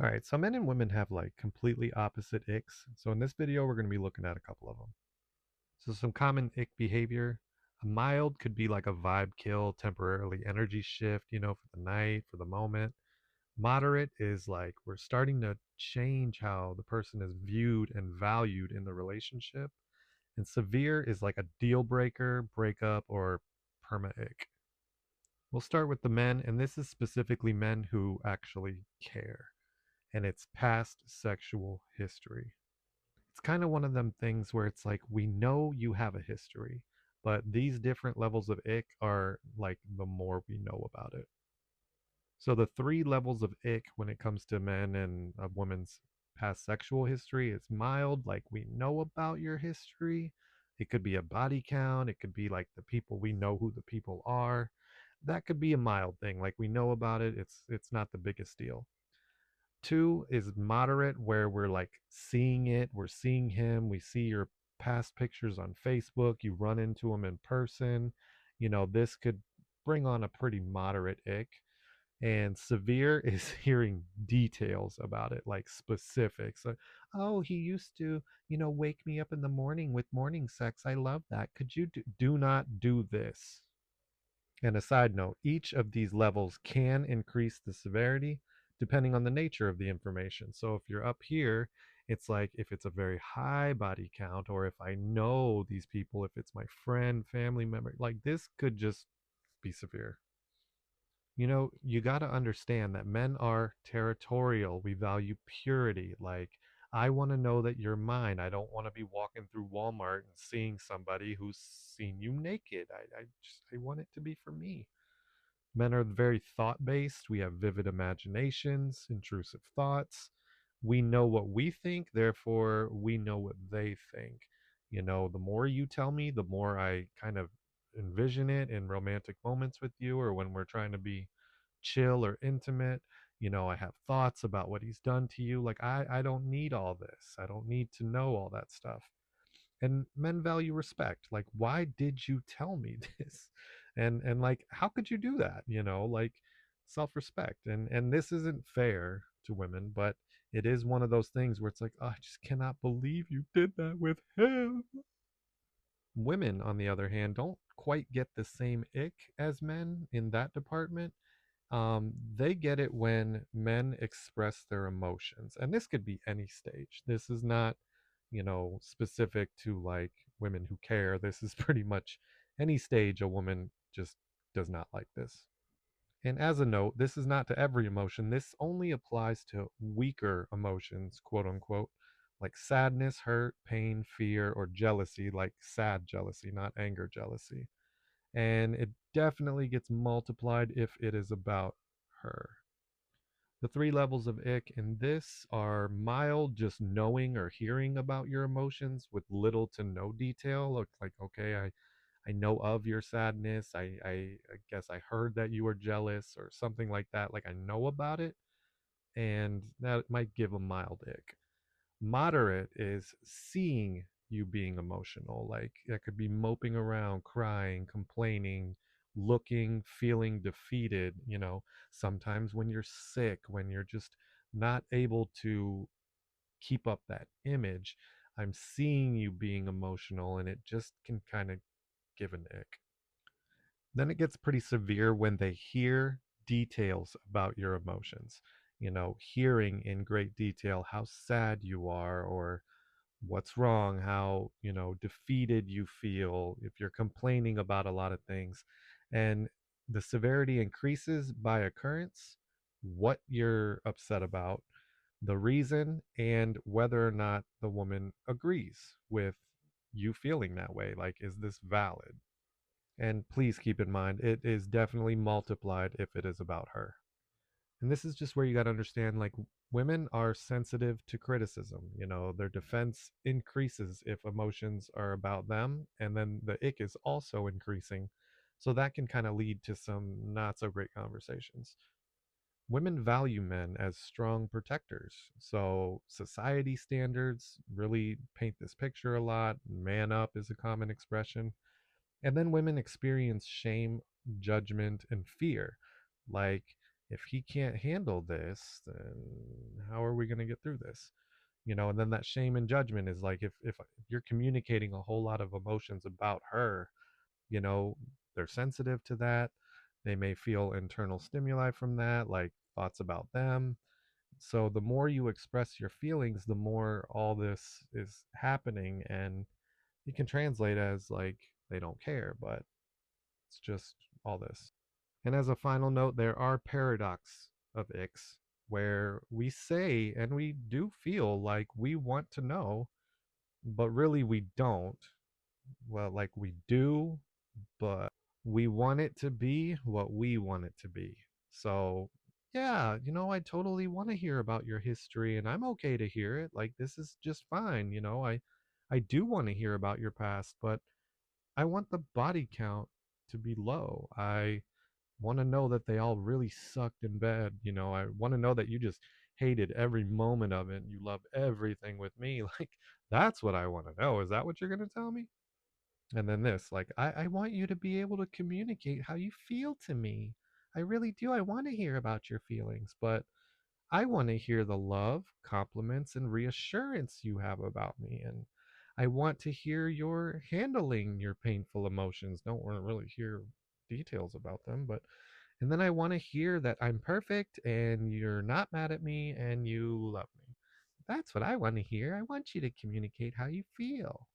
All right, so men and women have like completely opposite icks. So in this video, we're going to be looking at a couple of them. So some common ick behavior. A mild could be like a vibe kill, temporarily energy shift, for the night, for the moment. Moderate is like we're starting to change how the person is viewed and valued in the relationship. And severe is like a deal breaker, breakup, or perma ick. We'll start with the men, and this is specifically men who actually care, and it's past sexual history. It's kind of one of them things where it's like we know you have a history, but these different levels of ick are like the more we know about it. So the three levels of ick when it comes to men and a woman's past sexual history is mild, like we know about your history. It could be a body count, it could be like the people, we know who the people are. That could be a mild thing, like we know about it. It's not the biggest deal. Two is moderate, where we're like seeing it, we're seeing him, we see your past pictures on Facebook, you run into him in person. This could bring on a pretty moderate ick. And severe is hearing details about it, like specifics. Like, oh, he used to, wake me up in the morning with morning sex. I love that. Could you do not do this? And a side note, each of these levels can increase the severity depending on the nature of the information. So if you're up here, it's like if it's a very high body count, or if I know these people, if it's my friend, family member, like this could just be severe. You got to understand that men are territorial. We value purity. Like, I want to know that you're mine. I don't want to be walking through Walmart and seeing somebody who's seen you naked. I want it to be for me. Men are very thought based. We have vivid imaginations, intrusive thoughts. We know what we think, therefore, we know what they think. The more you tell me, the more I kind of envision it in romantic moments with you, or when we're trying to be chill or intimate. I have thoughts about what he's done to you. Like, I don't need all this. I don't need to know all that stuff. And men value respect. Like, why did you tell me this? And like, how could you do that? Like, self-respect. And this isn't fair to women, but it is one of those things where it's like, oh, I just cannot believe you did that with him. Women, on the other hand, don't quite get the same ick as men in that department. They get it when men express their emotions, and this could be any stage. This is not, specific to like women who care. This is pretty much any stage a woman just does not like this. And as a note, this is not to every emotion. This only applies to weaker emotions, quote unquote, like sadness, hurt, pain, fear, or jealousy, like sad jealousy, not anger jealousy. And it definitely gets multiplied if it is about her. The three levels of ick in this are mild, just knowing or hearing about your emotions with little to no detail. Like, okay, I know of your sadness. I guess I heard that you were jealous or something like that. Like, I know about it, and that might give a mild ick. Moderate is seeing you being emotional. Like, that could be moping around, crying, complaining, looking, feeling defeated. Sometimes when you're sick, when you're just not able to keep up that image, I'm seeing you being emotional, and it just can kind of give an ick. Then it gets pretty severe when they hear details about your emotions. Hearing in great detail how sad you are, or what's wrong, how, defeated you feel, if you're complaining about a lot of things. And the severity increases by occurrence, what you're upset about, the reason, and whether or not the woman agrees with you feeling that way. Like, is this valid? And please keep in mind, it is definitely multiplied if it is about her. And this is just where you got to understand, like, women are sensitive to criticism. Their defense increases if emotions are about them, and then the ick is also increasing. So that can kind of lead to some not so great conversations. Women value men as strong protectors. So society standards really paint this picture a lot. Man up is a common expression. And then women experience shame, judgment, and fear. Like, if he can't handle this, then how are we going to get through this? And then that shame and judgment is like, if you're communicating a whole lot of emotions about her, you know, they're sensitive to that. They may feel internal stimuli from that, like thoughts about them. So the more you express your feelings, the more all this is happening, and it can translate as like they don't care, but it's just all this. And as a final note, there are paradox of ICKS where we say and we do feel like we want to know, but really we don't. Well, like we do, but we want it to be what we want it to be. So, yeah, I totally want to hear about your history and I'm okay to hear it. Like this is just fine, I do want to hear about your past, but I want the body count to be low. I want to know that they all really sucked in bed. I want to know that you just hated every moment of it. And you loved everything with me. Like, that's what I want to know. Is that what you're going to tell me? And then this, like, I want you to be able to communicate how you feel to me. I really do. I want to hear about your feelings, but I want to hear the love, compliments, and reassurance you have about me. And I want to hear your handling your painful emotions. Don't want to really hear details about them, but and then I want to hear that I'm perfect and you're not mad at me and you love me. That's what I want to hear. I want you to communicate how you feel.